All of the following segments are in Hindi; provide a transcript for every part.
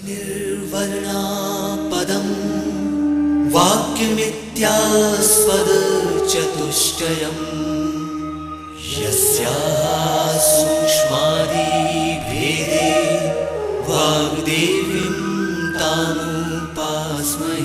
निर्वर्णा पदं वाक्यमित्यास्पद चतुष्टयम् यस्याः सूक्ष्मादि भेदे वाग्देवीं तामुपास्महे।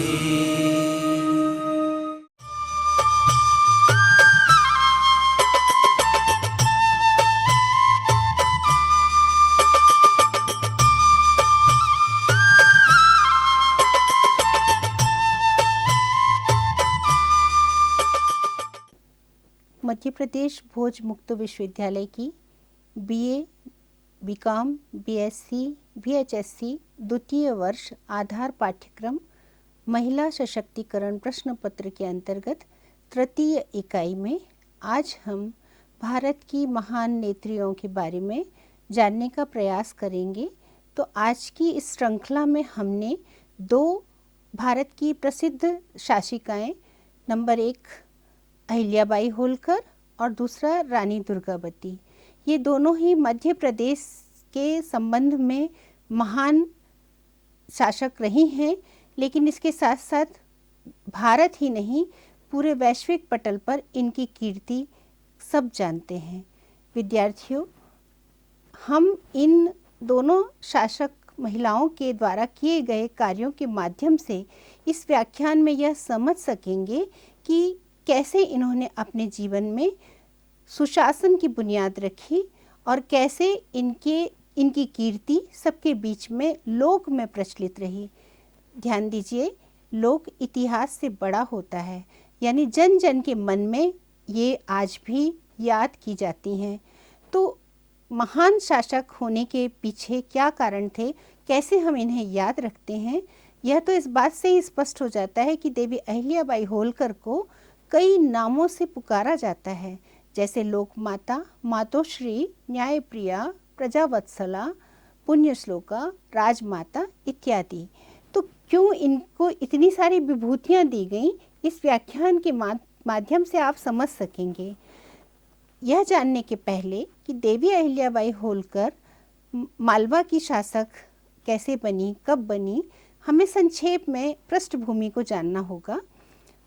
मध्य प्रदेश भोज मुक्त विश्वविद्यालय की बीए, बीकॉम, बीएससी, बीएचएससी द्वितीय वर्ष आधार पाठ्यक्रम महिला सशक्तिकरण प्रश्न पत्र के अंतर्गत तृतीय इकाई में आज हम भारत की महान नेत्रियों के बारे में जानने का प्रयास करेंगे। तो आज की इस श्रृंखला में हमने दो भारत की प्रसिद्ध शासिकाएं, नंबर 1 अहिल्याबाई होलकर और दूसरा रानी दुर्गावती, ये दोनों ही मध्य प्रदेश के संबंध में महान शासक रही हैं, लेकिन इसके साथ साथ भारत ही नहीं पूरे वैश्विक पटल पर इनकी कीर्ति सब जानते हैं। विद्यार्थियों, हम इन दोनों शासक महिलाओं के द्वारा किए गए कार्यों के माध्यम से इस व्याख्यान में यह समझ सकेंगे कि कैसे इन्होंने अपने जीवन में सुशासन की बुनियाद रखी और कैसे इनकी कीर्ति सबके बीच में लोक में प्रचलित रही। ध्यान दीजिए, लोक इतिहास से बड़ा होता है, यानी जन जन के मन में ये आज भी याद की जाती हैं। तो महान शासक होने के पीछे क्या कारण थे, कैसे हम इन्हें याद रखते हैं, यह तो इस बात से ही स्पष्ट हो जाता है कि देवी अहिल्याबाई होलकर को कई नामों से पुकारा जाता है, जैसे लोकमाता, मातोश्री, न्यायप्रिया, प्रजावत्सला, पुण्यश्लोका, राजमाता इत्यादि। तो क्यों इनको इतनी सारी विभूतियाँ दी गईं, इस व्याख्यान के माध्यम से आप समझ सकेंगे। यह जानने के पहले कि देवी अहिल्याबाई होलकर मालवा की शासक कैसे बनी, कब बनी, हमें संक्षेप में पृष्ठभूमि को जानना होगा।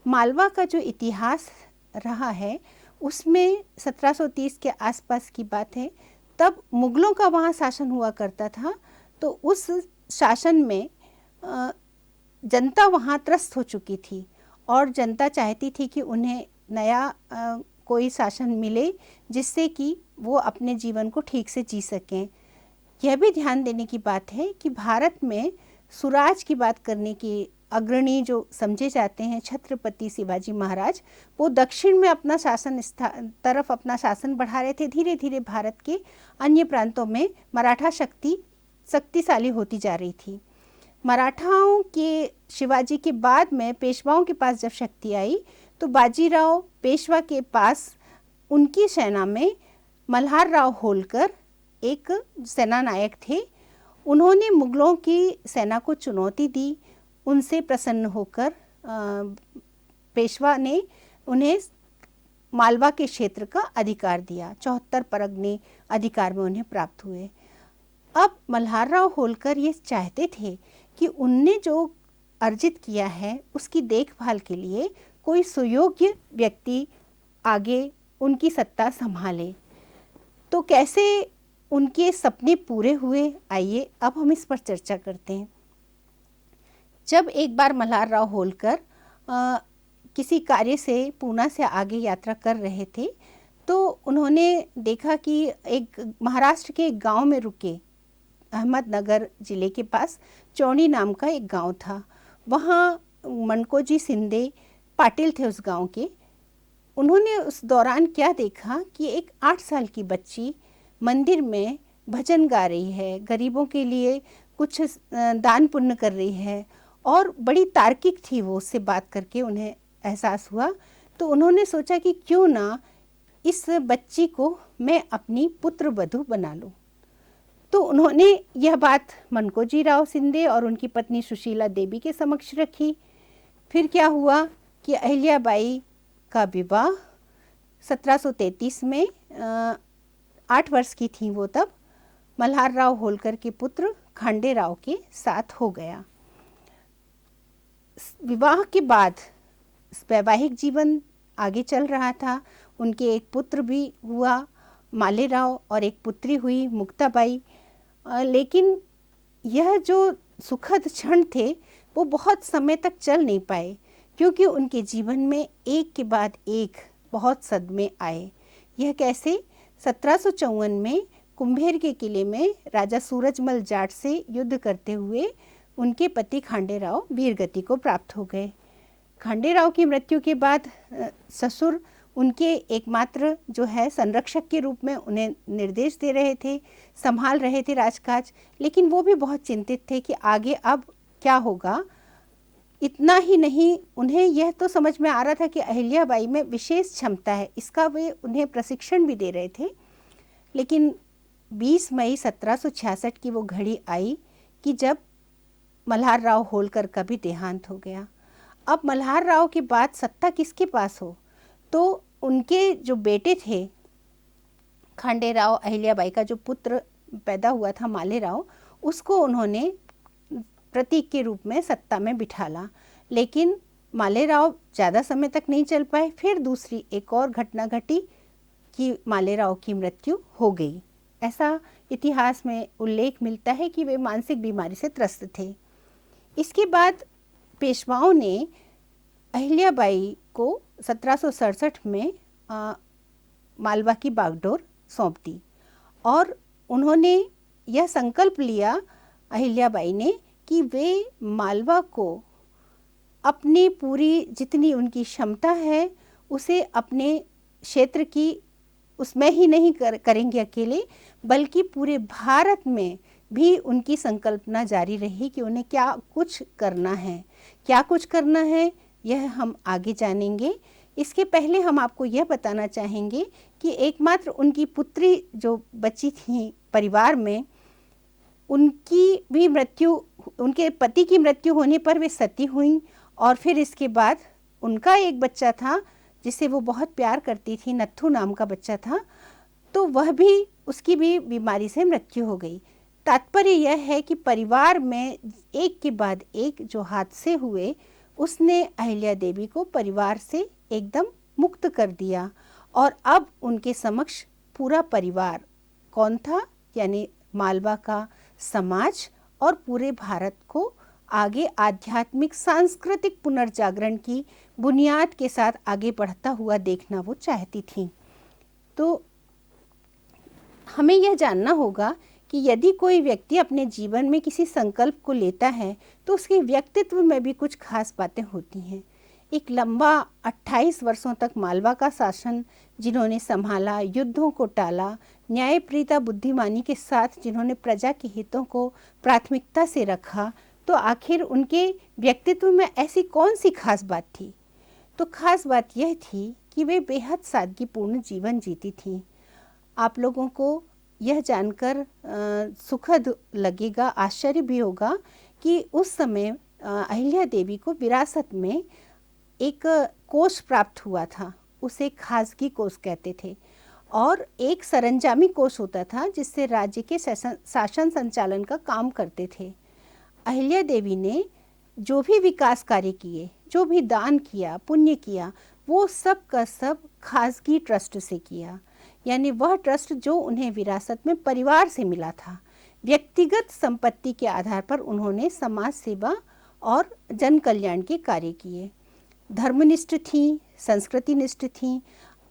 मालवा का जो इतिहास रहा है उसमें 1730 के आसपास की बात है। तब मुगलों का वहाँ शासन हुआ करता था, तो उस शासन में जनता वहाँ त्रस्त हो चुकी थी और जनता चाहती थी कि उन्हें नया कोई शासन मिले जिससे कि वो अपने जीवन को ठीक से जी सकें। यह भी ध्यान देने की बात है कि भारत में स्वराज की बात करने की अग्रणी जो समझे जाते हैं छत्रपति शिवाजी महाराज, वो दक्षिण में अपना अपना शासन बढ़ा रहे थे। धीरे धीरे भारत के अन्य प्रांतों में मराठा शक्तिशाली होती जा रही थी। मराठाओं के शिवाजी के बाद में पेशवाओं के पास जब शक्ति आई तो बाजीराव पेशवा के पास उनकी सेना में मल्हार राव होलकर एक सेना नायक थे। उन्होंने मुगलों की सेना को चुनौती दी। उनसे प्रसन्न होकर पेशवा ने उन्हें मालवा के क्षेत्र का अधिकार दिया। 74 परगने अधिकार में उन्हें प्राप्त हुए। अब मल्हार राव होलकर ये चाहते थे कि उनने जो अर्जित किया है उसकी देखभाल के लिए कोई सुयोग्य व्यक्ति आगे उनकी सत्ता संभाले। तो कैसे उनके सपने पूरे हुए, आइए अब हम इस पर चर्चा करते हैं। जब एक बार मल्हार राव होलकर किसी कार्य से पूना से आगे यात्रा कर रहे थे तो उन्होंने देखा कि एक महाराष्ट्र के एक गांव में रुके। अहमदनगर जिले के पास चौनी नाम का एक गांव था। वहाँ मनकोजी शिंदे पाटिल थे उस गांव के। उन्होंने उस दौरान क्या देखा कि एक 8 साल की बच्ची मंदिर में भजन गा रही है, गरीबों के लिए कुछ दान पुण्य कर रही है और बड़ी तार्किक थी वो। उससे बात करके उन्हें एहसास हुआ तो उन्होंने सोचा कि क्यों ना इस बच्ची को मैं अपनी पुत्र वधू बना लूं। तो उन्होंने यह बात मनकोजी राव शिंदे और उनकी पत्नी सुशीला देवी के समक्ष रखी। फिर क्या हुआ कि अहिल्याबाई का विवाह 1733 में 8 वर्ष की थी वो तब मल्हार राव होलकर के पुत्र खांडे राव के साथ हो गया। विवाह के बाद वैवाहिक जीवन आगे चल रहा था। उनके एक पुत्र भी हुआ मालेराव और एक पुत्री हुई मुक्ताबाई। लेकिन यह जो सुखद क्षण थे वो बहुत समय तक चल नहीं पाए, क्योंकि उनके जीवन में एक के बाद एक बहुत सदमे आए। यह कैसे? 1754 में कुंभेर के किले में राजा सूरजमल जाट से युद्ध करते हुए उनके पति खांडेराव वीरगति को प्राप्त हो गए। खांडेराव की मृत्यु के बाद ससुर उनके एकमात्र जो है संरक्षक के रूप में उन्हें निर्देश दे रहे थे, संभाल रहे थे राजकाज, लेकिन वो भी बहुत चिंतित थे कि आगे अब क्या होगा। इतना ही नहीं, उन्हें यह तो समझ में आ रहा था कि अहिल्याबाई में विशेष क्षमता है, इसका वे उन्हें प्रशिक्षण भी दे रहे थे। लेकिन 20 मई 1766 की वो घड़ी आई कि जब मल्हार राव होलकर का भी देहांत हो गया। अब मल्हार राव के बाद सत्ता किसके पास हो? तो उनके जो बेटे थे खांडेराव, अहिल्याबाई का जो पुत्र पैदा हुआ था मालेराव, उसको उन्होंने प्रतीक के रूप में सत्ता में बिठाला। लेकिन मालेराव ज़्यादा समय तक नहीं चल पाए। फिर दूसरी एक और घटना घटी कि मालेराव की मृत्यु हो गई। ऐसा इतिहास में उल्लेख मिलता है कि वे मानसिक बीमारी से त्रस्त थे। इसके बाद पेशवाओं ने अहिल्याबाई को 1767 में मालवा की बागडोर सौंप दी और उन्होंने यह संकल्प लिया अहिल्याबाई ने कि वे मालवा को अपनी पूरी जितनी उनकी क्षमता है उसे अपने क्षेत्र की उसमें ही नहीं करेंगे अकेले, बल्कि पूरे भारत में भी उनकी संकल्पना जारी रही कि उन्हें क्या कुछ करना है। क्या कुछ करना है यह हम आगे जानेंगे। इसके पहले हम आपको यह बताना चाहेंगे कि एकमात्र उनकी पुत्री जो बची थी परिवार में, उनकी भी मृत्यु, उनके पति की मृत्यु होने पर वे सती हुईं और फिर इसके बाद उनका एक बच्चा था जिसे वो बहुत प्यार करती थी, नत्थू नाम का बच्चा था, तो वह भी, उसकी भी बीमारी से मृत्यु हो गई। तात्पर्य यह है कि परिवार में एक के बाद एक जो हादसे हुए उसने अहिल्या देवी को परिवार से एकदम मुक्त कर दिया और अब उनके समक्ष पूरा परिवार कौन था, यानी मालवा का समाज और पूरे भारत को आगे आध्यात्मिक सांस्कृतिक पुनर्जागरण की बुनियाद के साथ आगे बढ़ता हुआ देखना वो चाहती थी। तो हमें यह जानना होगा कि यदि कोई व्यक्ति अपने जीवन में किसी संकल्प को लेता है तो उसके व्यक्तित्व में भी कुछ खास बातें होती हैं। एक लंबा 28 वर्षों तक मालवा का शासन जिन्होंने संभाला, युद्धों को टाला, न्यायप्रियता बुद्धिमानी के साथ जिन्होंने प्रजा के हितों को प्राथमिकता से रखा, तो आखिर उनके व्यक्तित्व में ऐसी कौन सी खास बात थी? तो खास बात यह थी कि वे बेहद सादगीपूर्ण जीवन जीती थीं। आप लोगों को यह जानकर सुखद लगेगा, आश्चर्य भी होगा कि उस समय अहिल्या देवी को विरासत में एक कोष प्राप्त हुआ था, उसे खासगी कोष कहते थे, और एक सरंजामी कोष होता था जिससे राज्य के शासन संचालन का काम करते थे। अहिल्या देवी ने जो भी विकास कार्य किए, जो भी दान किया, पुण्य किया, वो सब का सब खासगी ट्रस्ट से किया, यानी वह ट्रस्ट जो उन्हें विरासत में परिवार से मिला था। व्यक्तिगत संपत्ति के आधार पर उन्होंने समाज सेवा और जन कल्याण के कार्य किए। धर्मनिष्ठ थीं, संस्कृतिनिष्ठ थीं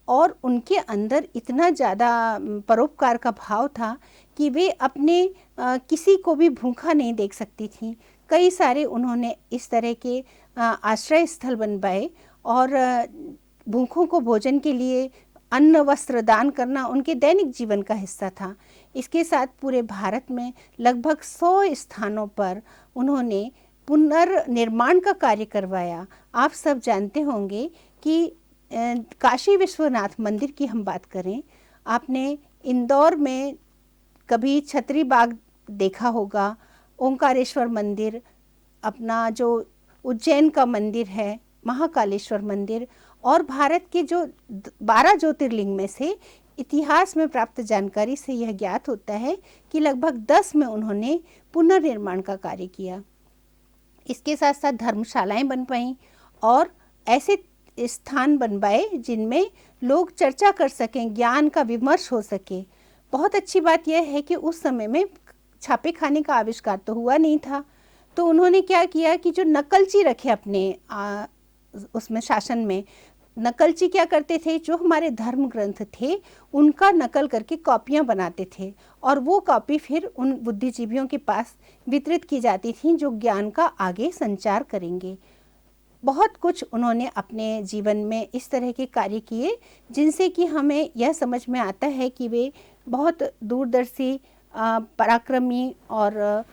और उनके अंदर इतना ज़्यादा परोपकार का भाव था कि वे अपने किसी को भी भूखा नहीं देख सकती थीं। कई सारे उन्होंने इस तरह के आश्रय स्थल बनवाए और भूखों को भोजन के लिए अन्न वस्त्र दान करना उनके दैनिक जीवन का हिस्सा था। इसके साथ पूरे भारत में लगभग 100 स्थानों पर उन्होंने पुनर्निर्माण का कार्य करवाया। आप सब जानते होंगे कि काशी विश्वनाथ मंदिर की हम बात करें, आपने इंदौर में कभी छतरी बाग देखा होगा, ओंकारेश्वर मंदिर, अपना जो उज्जैन का मंदिर है, महाकालेश्वर मंदिर, और भारत के जो 12 ज्योतिर्लिंग में से इतिहास में प्राप्त जानकारी से यह ज्ञात होता है कि लगभग 10 में उन्होंने पुनर्निर्माण का कार्य किया। इसके साथ साथ धर्मशालाएं बन पाईं और ऐसे स्थान बनवाए जिनमें लोग चर्चा कर सकें, ज्ञान का विमर्श हो सके। बहुत अच्छी बात यह है कि उस समय में छापे खाने का आविष्कार तो हुआ नहीं था, तो उन्होंने क्या किया कि जो नकलची रखे अपने उसमें शासन में, नकलची क्या करते थे, जो हमारे धर्म ग्रंथ थे उनका नकल करके कॉपियां बनाते थे और वो कॉपी फिर उन बुद्धिजीवियों के पास वितरित की जाती थी जो ज्ञान का आगे संचार करेंगे। बहुत कुछ उन्होंने अपने जीवन में इस तरह के कार्य किए जिनसे कि हमें यह समझ में आता है कि वे बहुत दूरदर्शी, पराक्रमी और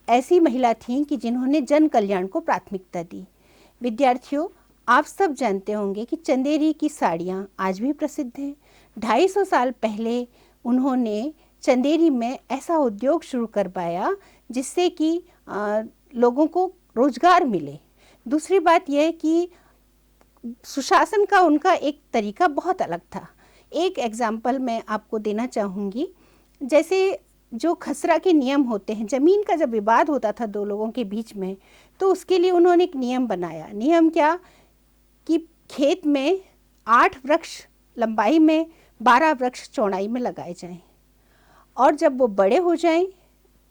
ऐसी महिला थीं कि जिन्होंने जन कल्याण को प्राथमिकता दी। विद्यार्थियों, आप सब जानते होंगे कि चंदेरी की साड़ियाँ आज भी प्रसिद्ध हैं। 250 साल पहले उन्होंने चंदेरी में ऐसा उद्योग शुरू करवाया जिससे कि लोगों को रोजगार मिले। दूसरी बात यह कि सुशासन का उनका एक तरीका बहुत अलग था। एक एग्जाम्पल मैं आपको देना चाहूँगी। जैसे जो खसरा के नियम होते हैं, ज़मीन का जब विवाद होता था दो लोगों के बीच में, तो उसके लिए उन्होंने एक नियम बनाया। नियम क्या कि खेत में 8 वृक्ष लंबाई में, 12 वृक्ष चौड़ाई में लगाए जाएं और जब वो बड़े हो जाएं,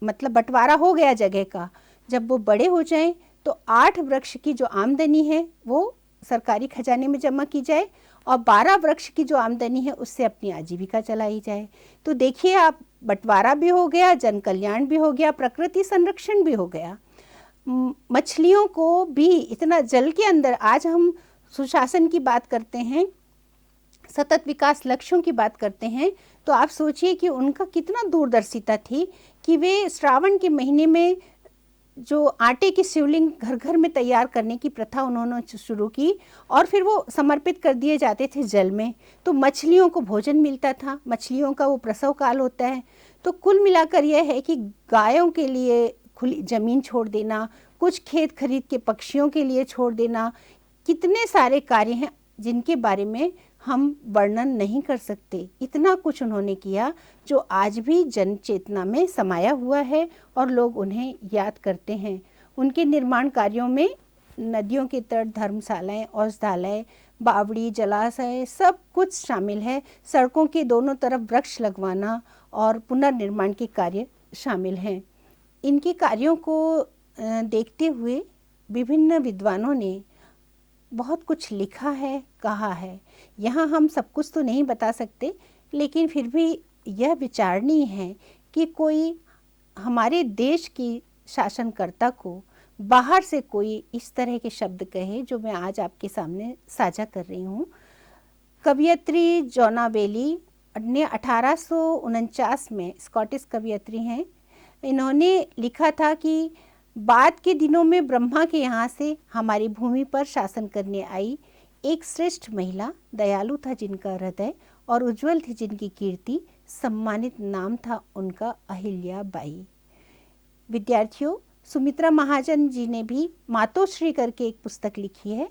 मतलब बंटवारा हो गया जगह का, जब वो बड़े हो जाएं तो 8 वृक्ष की जो आमदनी है वो सरकारी खजाने में जमा की जाए और 12 वृक्ष की जो आमदनी है उससे अपनी आजीविका चलाई जाए। तो देखिए आप, बंटवारा भी हो गया, जन कल्याण भी हो गया, प्रकृति संरक्षण भी हो गया। मछलियों को भी इतना जल के अंदर, आज हम सुशासन की बात करते हैं, सतत विकास लक्ष्यों की बात करते हैं, तो आप सोचिए कि उनका कितना दूरदर्शिता थी कि वे श्रावण के महीने में जो आटे की शिवलिंग घर घर में तैयार करने की प्रथा उन्होंने शुरू की और फिर वो समर्पित कर दिए जाते थे जल में, तो मछलियों को भोजन मिलता था। मछलियों का वो प्रसव काल होता है। तो कुल मिलाकर यह है कि गायों के लिए खुली ज़मीन छोड़ देना, कुछ खेत खरीद के पक्षियों के लिए छोड़ देना, कितने सारे कार्य हैं जिनके बारे में हम वर्णन नहीं कर सकते। इतना कुछ उन्होंने किया जो आज भी जन चेतना में समाया हुआ है और लोग उन्हें याद करते हैं। उनके निर्माण कार्यों में नदियों के तट, धर्मशालाएं, औषधालय, बावड़ी, जलाशय सब कुछ शामिल है। सड़कों के दोनों तरफ वृक्ष लगवाना और पुनर्निर्माण के कार्य शामिल हैं। इनके कार्यों को देखते हुए विभिन्न विद्वानों ने बहुत कुछ लिखा है, कहा है। यहाँ हम सब कुछ तो नहीं बता सकते, लेकिन फिर भी यह विचारणीय है कि कोई हमारे देश की शासनकर्ता को बाहर से कोई इस तरह के शब्द कहे जो मैं आज आपके सामने साझा कर रही हूँ। कवियत्री जॉना बेली ने 1849 में, स्कॉटिश कवियत्री हैं, इन्होंने लिखा था कि बाद के दिनों में ब्रह्मा के यहाँ से हमारी भूमि पर शासन करने आई एक श्रेष्ठ महिला, दयालु था जिनका हृदय और उज्जवल थी जिनकी कीर्ति, सम्मानित नाम था उनका अहिल्या बाई। विद्यार्थियों, सुमित्रा महाजन जी ने भी मातोश्री करके एक पुस्तक लिखी है,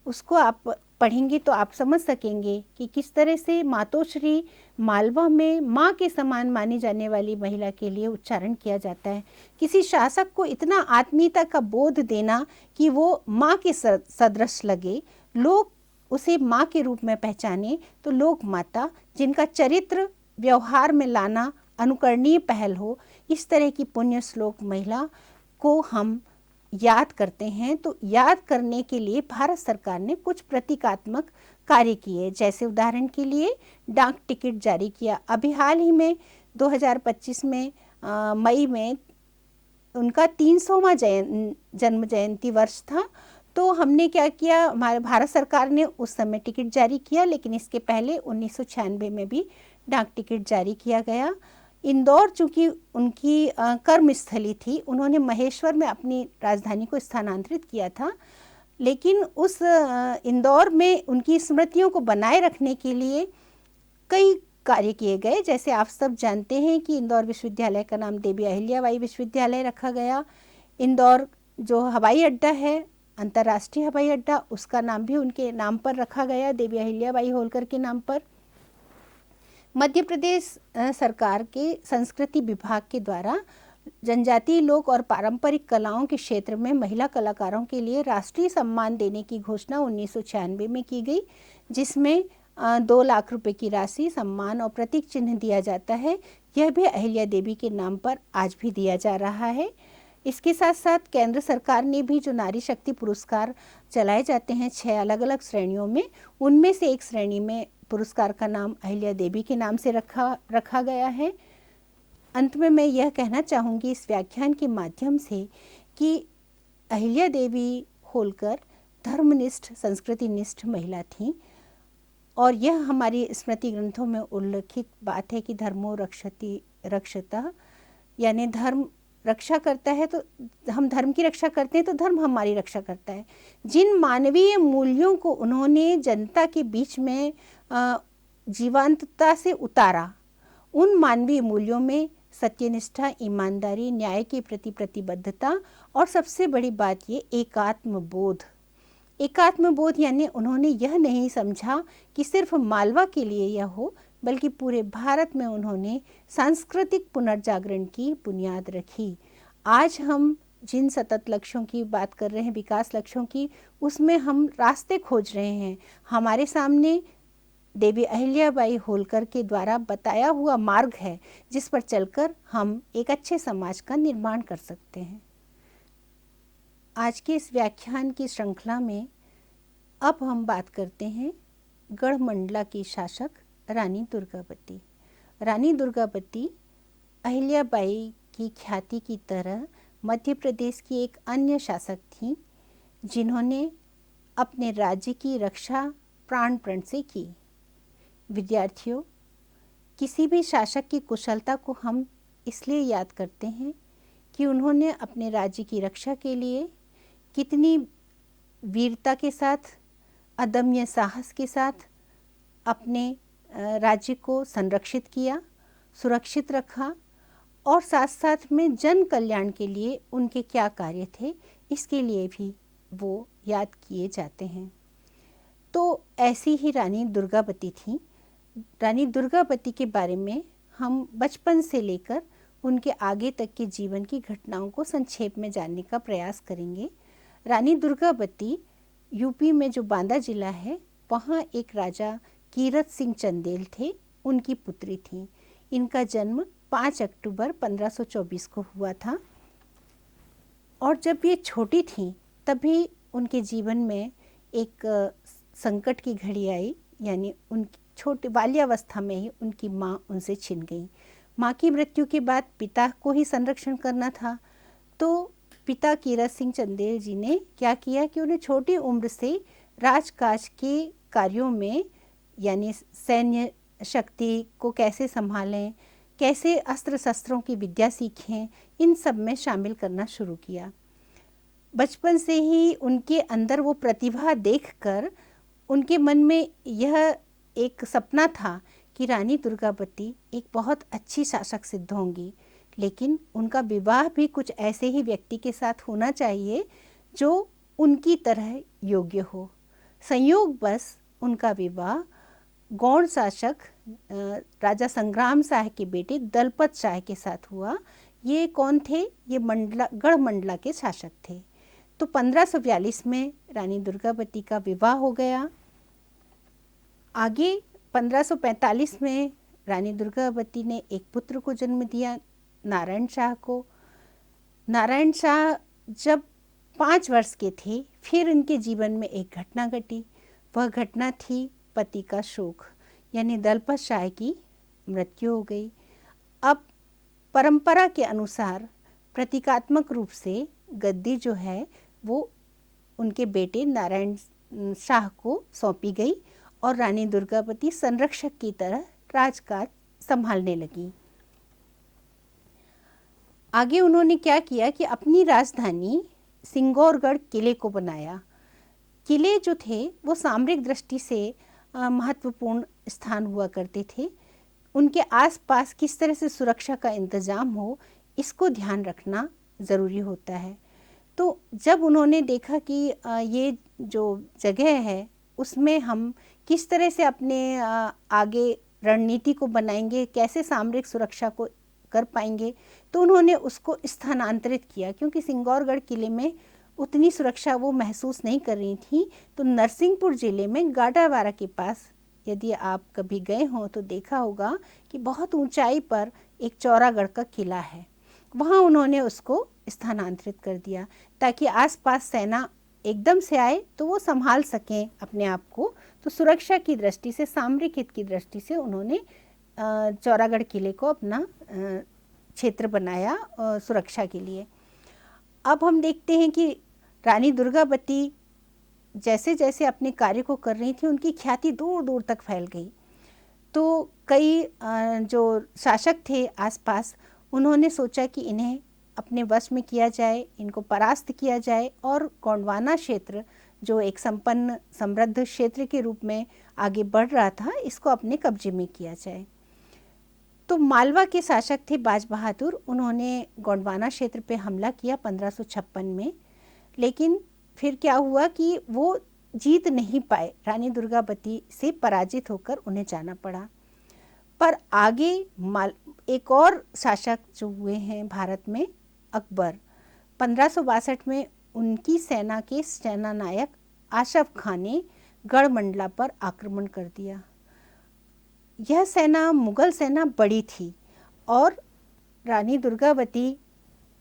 उसको आप पढ़ेंगे तो आप समझ सकेंगे कि किस तरह से मातोश्री मालवा में माँ के समान मानी जाने वाली महिला के लिए उच्चारण किया जाता है। किसी शासक को इतना आत्मीयता का बोध देना कि वो माँ के सदृश लगे, लोग उसे माँ के रूप में पहचाने, तो लोक माता जिनका चरित्र व्यवहार में लाना अनुकरणीय पहल हो, इस तरह की पुण्य श्लोक महिला को हम याद करते हैं। तो याद करने के लिए भारत सरकार ने कुछ प्रतीकात्मक कार्य किए, जैसे उदाहरण के लिए डाक टिकट जारी किया। अभी हाल ही में 2025 में मई में उनका 300वां जन्म जयंती वर्ष था, तो हमने क्या किया, हमारे भारत सरकार ने उस समय टिकट जारी किया, लेकिन इसके पहले 1996 में भी डाक टिकट जारी किया गया। इंदौर चूँकि उनकी कर्मस्थली थी, उन्होंने महेश्वर में अपनी राजधानी को स्थानांतरित किया था, लेकिन उस इंदौर में उनकी स्मृतियों को बनाए रखने के लिए कई कार्य किए गए। जैसे आप सब जानते हैं कि इंदौर विश्वविद्यालय का नाम देवी अहिल्याबाई विश्वविद्यालय रखा गया। इंदौर जो हवाई अड्डा है, अंतर्राष्ट्रीय हवाई अड्डा, उसका नाम भी उनके नाम पर रखा गया, देवी अहिल्याबाई होलकर के नाम पर। मध्य प्रदेश सरकार के संस्कृति विभाग के द्वारा जनजातीय लोक और पारंपरिक कलाओं के क्षेत्र में महिला कलाकारों के लिए राष्ट्रीय सम्मान देने की घोषणा 1996 में की गई, जिसमें 2 लाख रुपए की राशि, सम्मान और प्रतीक चिन्ह दिया जाता है। यह भी अहिल्या देवी के नाम पर आज भी दिया जा रहा है। इसके साथ साथ केंद्र सरकार ने भी जो नारी शक्ति पुरस्कार चलाए जाते हैं 6 अलग अलग श्रेणियों में, उनमें से एक श्रेणी में पुरस्कार का नाम अहिल्या देवी के नाम से रखा गया है। अंत में मैं यह कहना चाहूँगी इस व्याख्यान के माध्यम से कि अहिल्या देवी होलकर धर्मनिष्ठ, संस्कृतिनिष्ठ महिला थीं और यह हमारी स्मृति ग्रंथों में उल्लेखित बात है कि धर्मो रक्षति रक्षतः, यानी धर्म रक्षा करता है तो हम धर्म की रक्षा करते हैं तो धर्म हमारी रक्षा करता है। जिन मानवीय मूल्यों को उन्होंने जनता के बीच में जीवंतता से उतारा, उन मानवीय मूल्यों में सत्यनिष्ठा, ईमानदारी, न्याय के प्रति प्रतिबद्धता और सबसे बड़ी बात ये एकात्मबोध। एकात्मबोध यानी उन्होंने यह नहीं समझा कि सिर्फ मालवा के लिए यह हो, बल्कि पूरे भारत में उन्होंने सांस्कृतिक पुनर्जागरण की बुनियाद रखी। आज हम जिन सतत लक्ष्यों की बात कर रहे हैं, विकास लक्ष्यों की, उसमें हम रास्ते खोज रहे हैं। हमारे सामने देवी अहिल्याबाई होलकर के द्वारा बताया हुआ मार्ग है जिस पर चलकर हम एक अच्छे समाज का निर्माण कर सकते हैं। आज के इस व्याख्यान की श्रृंखला में अब हम बात करते हैं गढ़मंडला की शासक रानी दुर्गावती। रानी दुर्गावती अहिल्याबाई की ख्याति की तरह मध्य प्रदेश की एक अन्य शासक थीं जिन्होंने अपने राज्य की रक्षा प्राणपण से की। विद्यार्थियों, किसी भी शासक की कुशलता को हम इसलिए याद करते हैं कि उन्होंने अपने राज्य की रक्षा के लिए कितनी वीरता के साथ, अदम्य साहस के साथ अपने राज्य को संरक्षित किया, सुरक्षित रखा और साथ साथ में जन कल्याण के लिए उनके क्या कार्य थे, इसके लिए भी वो याद किए जाते हैं। तो ऐसी ही रानी दुर्गावती थी। रानी दुर्गावती के बारे में हम बचपन से लेकर उनके आगे तक के जीवन की घटनाओं को संक्षेप में जानने का प्रयास करेंगे। रानी दुर्गावती यूपी में जो बांदा जिला है, वहाँ एक राजा कीरत सिंह चंदेल थे, उनकी पुत्री थी। इनका जन्म 5 अक्टूबर 1524 को हुआ था और जब ये छोटी थी तभी उनके जीवन में एक संकट की घड़ी आई, यानी उनकी छोटी बाल्यावस्था में ही उनकी माँ उनसे छिन गई। माँ की मृत्यु के बाद पिता को ही संरक्षण करना था, तो पिता कीरत सिंह चंदेल जी ने क्या किया कि उन्हें छोटी उम्र से राजकाज के कार्यों में, यानी सैन्य शक्ति को कैसे संभालें, कैसे अस्त्र शस्त्रों की विद्या सीखें, इन सब में शामिल करना शुरू किया। बचपन से ही उनके अंदर वो प्रतिभा देखकर उनके मन में यह एक सपना था कि रानी दुर्गावती एक बहुत अच्छी शासक सिद्ध होंगी, लेकिन उनका विवाह भी कुछ ऐसे ही व्यक्ति के साथ होना चाहिए जो उनकी तरह योग्य हो। संयोग बस उनका विवाह गौड़ शासक राजा संग्राम शाह के बेटे दलपत शाह के साथ हुआ। ये कौन थे? ये गढ़मंडला के शासक थे। तो 1542 में रानी दुर्गावती का विवाह हो गया। आगे 1545 में रानी दुर्गावती ने एक पुत्र को जन्म दिया, नारायण शाह को। नारायण शाह जब 5 वर्ष के थे, फिर इनके जीवन में एक घटना घटी। वह घटना थी पति का शोक, यानी दलपत शाह की मृत्यु हो गई। अब परंपरा के अनुसार प्रतीकात्मक रूप से गद्दी जो है वो उनके बेटे नारायण शाह को सौंपी गई और रानी दुर्गावती संरक्षक की तरह राजकाज संभालने लगी। आगे उन्होंने क्या किया कि अपनी राजधानी सिंगौरगढ़ किले को बनाया। किले जो थे वो सामरिक दृष्टि से महत्वपूर्ण स्थान हुआ करते थे। उनके आसपास किस तरह से सुरक्षा का इंतजाम हो, इसको ध्यान रखना ज़रूरी होता है। तो जब उन्होंने देखा कि ये जो जगह है उसमें हम किस तरह से अपने आगे रणनीति को बनाएंगे, कैसे सामरिक सुरक्षा को कर पाएंगे, तो उन्होंने उसको स्थानांतरित किया, क्योंकि सिंगौरगढ़ किले में उतनी सुरक्षा वो महसूस नहीं कर रही थी। तो नरसिंहपुर ज़िले में गाडावारा के पास, यदि आप कभी गए हों तो देखा होगा कि बहुत ऊंचाई पर एक चौरागढ़ का किला है, वहाँ उन्होंने उसको स्थानांतरित कर दिया ताकि आसपास सेना एकदम से आए तो वो संभाल सकें अपने आप को। तो सुरक्षा की दृष्टि से, सामरिक हित की दृष्टि से उन्होंने चौरागढ़ किले को अपना क्षेत्र बनाया सुरक्षा के लिए। अब हम देखते हैं कि रानी दुर्गावती जैसे जैसे अपने कार्य को कर रही थी, उनकी ख्याति दूर दूर तक फैल गई। तो कई जो शासक थे आसपास, उन्होंने सोचा कि इन्हें अपने वश में किया जाए, इनको परास्त किया जाए और गोंडवाना क्षेत्र जो एक संपन्न समृद्ध क्षेत्र के रूप में आगे बढ़ रहा था, इसको अपने कब्जे में किया जाए। तो मालवा के शासक थे बाज बहादुर, उन्होंने गोंडवाना क्षेत्र पे हमला किया 1556 में। लेकिन फिर क्या हुआ कि वो जीत नहीं पाए, रानी दुर्गावती से पराजित होकर उन्हें जाना पड़ा। पर आगे एक और शासक जो हुए हैं भारत में, अकबर, 1562 में उनकी सेना के सेनानायक आशफ खान ने गढ़मंडला पर आक्रमण कर दिया। यह सेना, मुगल सेना बड़ी थी और रानी दुर्गावती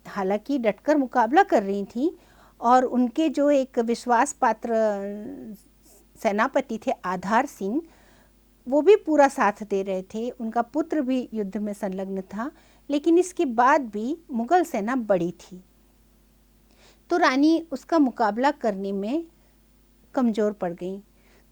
हालांकि डटकर मुकाबला कर रही थी, और उनके जो एक विश्वास पात्र सेनापति थे आधार सिंह, वो भी पूरा साथ दे रहे थे, उनका पुत्र भी युद्ध में संलग्न था। लेकिन इसके बाद भी मुगल सेना बड़ी थी, तो रानी उसका मुकाबला करने में कमज़ोर पड़ गई।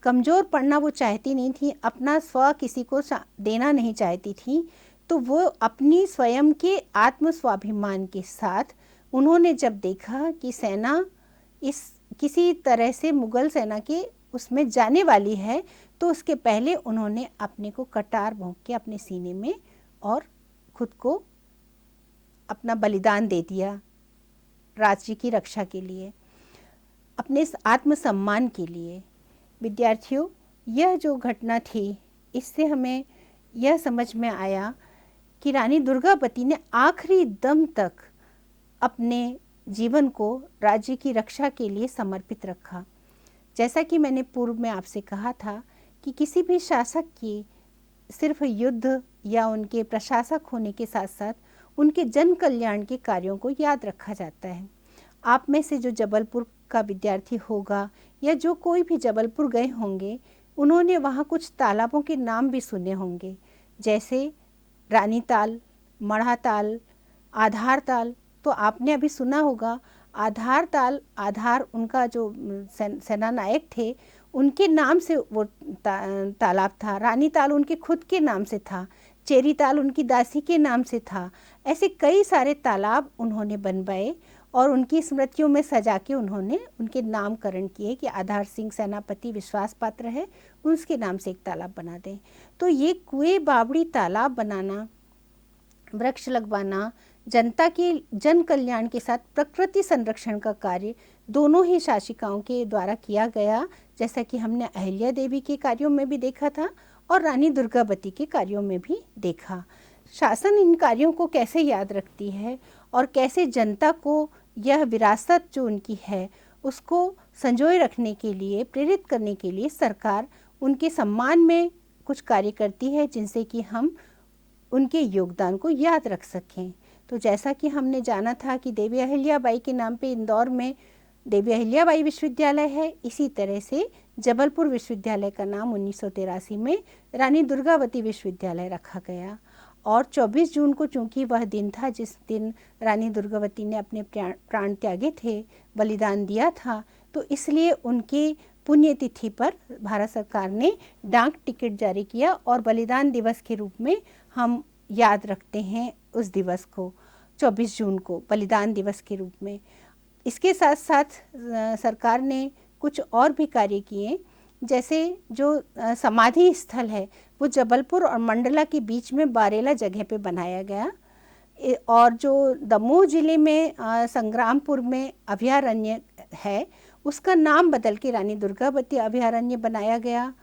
कमज़ोर पड़ना वो चाहती नहीं थी, अपना स्व किसी को देना नहीं चाहती थी। तो वो अपनी स्वयं के आत्म स्वाभिमान के साथ उन्होंने जब देखा कि सेना इस किसी तरह से मुगल सेना के उसमें जाने वाली है, तो उसके पहले उन्होंने अपने को कटार भोंक के अपने सीने में और खुद को अपना बलिदान दे दिया राज्य की रक्षा के लिए, अपने आत्मसम्मान के लिए। विद्यार्थियों, यह जो घटना थी, इससे हमें यह समझ में आया कि रानी दुर्गावती ने आखिरी दम तक अपने जीवन को राज्य की रक्षा के लिए समर्पित रखा। जैसा कि मैंने पूर्व में आपसे कहा था कि किसी भी शासक की सिर्फ युद्ध या उनके प्रशासक होने के साथ साथ उनके जन कल्याण के कार्यों को याद रखा जाता है। आप में से जो जबलपुर का विद्यार्थी होगा या जो कोई भी जबलपुर गए होंगे, उन्होंने वहाँ कुछ तालाबों के नाम भी सुने होंगे, जैसे रानी ताल, मढ़ा ताल, आधार ताल। तो आपने अभी सुना होगा आधार ताल, आधार उनका जो सेनानायक थे उनके नाम से वो तालाब था। रानी ताल उनके खुद के नाम से था। चेरी ताल उनकी दासी के नाम से था। ऐसे कई सारे तालाब उन्होंने बनवाए और उनकी स्मृतियों में सजा के उन्होंने उनके नामकरण किए कि आधार सिंह सेनापति विश्वास पात्र है, उसके नाम से एक तालाब बना दें। तो ये कुएं, बावड़ी, तालाब बनाना, वृक्ष लगवाना, जनता के जन कल्याण के साथ प्रकृति संरक्षण का कार्य दोनों ही शासिकाओं के द्वारा किया गया, जैसा कि हमने अहिल्या देवी के कार्यों में भी देखा था और रानी दुर्गावती के कार्यों में भी देखा। शासन इन कार्यों को कैसे याद रखती है और कैसे जनता को यह विरासत जो उनकी है उसको संजोए रखने के लिए, प्रेरित करने के लिए सरकार उनके सम्मान में कुछ कार्य करती है, जिनसे कि हम उनके योगदान को याद रख सकें। तो जैसा कि हमने जाना था कि देवी अहिल्याबाई के नाम पे इंदौर में देवी अहिल्याबाई विश्वविद्यालय है, इसी तरह से जबलपुर विश्वविद्यालय का नाम 1983 में रानी दुर्गावती विश्वविद्यालय रखा गया। और 24 जून को चूँकि वह दिन था जिस दिन रानी दुर्गावती ने अपने प्राण त्यागे थे, बलिदान दिया था, तो इसलिए उनके पुण्यतिथि पर भारत सरकार ने डाक टिकट जारी किया और बलिदान दिवस के रूप में हम याद रखते हैं उस दिवस को, 24 जून को बलिदान दिवस के रूप में। इसके साथ साथ सरकार ने कुछ और भी कार्य किए, जैसे जो समाधि स्थल है वो जबलपुर और मंडला के बीच में बारेला जगह पे बनाया गया, और जो दमोह जिले में संग्रामपुर में अभयारण्य है उसका नाम बदल के रानी दुर्गावती अभयारण्य बनाया गया।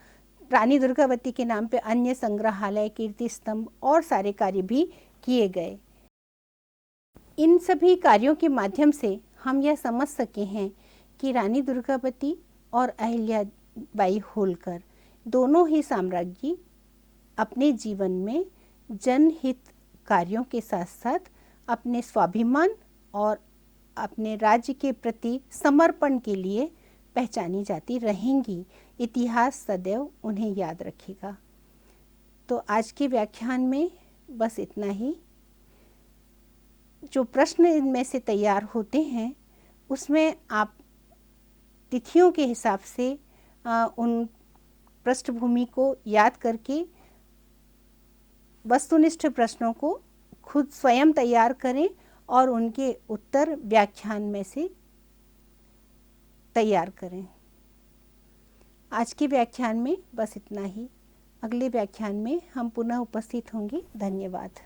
रानी दुर्गावती के नाम पे अन्य संग्रहालय, कीर्ति स्तंभ और सारे कार्य भी किए गए। इन सभी कार्यों के माध्यम से हम यह समझ सके हैं कि रानी दुर्गावती और अहिल्याबाई होलकर दोनों ही साम्राज्ञी अपने जीवन में जनहित कार्यों के साथ साथ अपने स्वाभिमान और अपने राज्य के प्रति समर्पण के लिए पहचानी जाती रहेंगी। इतिहास सदैव उन्हें याद रखेगा। तो आज के व्याख्यान में बस इतना ही। जो प्रश्न इनमें से तैयार होते हैं उसमें आप तिथियों के हिसाब से उन पृष्ठभूमि को याद करके वस्तुनिष्ठ प्रश्नों को खुद स्वयं तैयार करें और उनके उत्तर व्याख्यान में से तैयार करें। आज के व्याख्यान में बस इतना ही। अगले व्याख्यान में हम पुनः उपस्थित होंगे। धन्यवाद।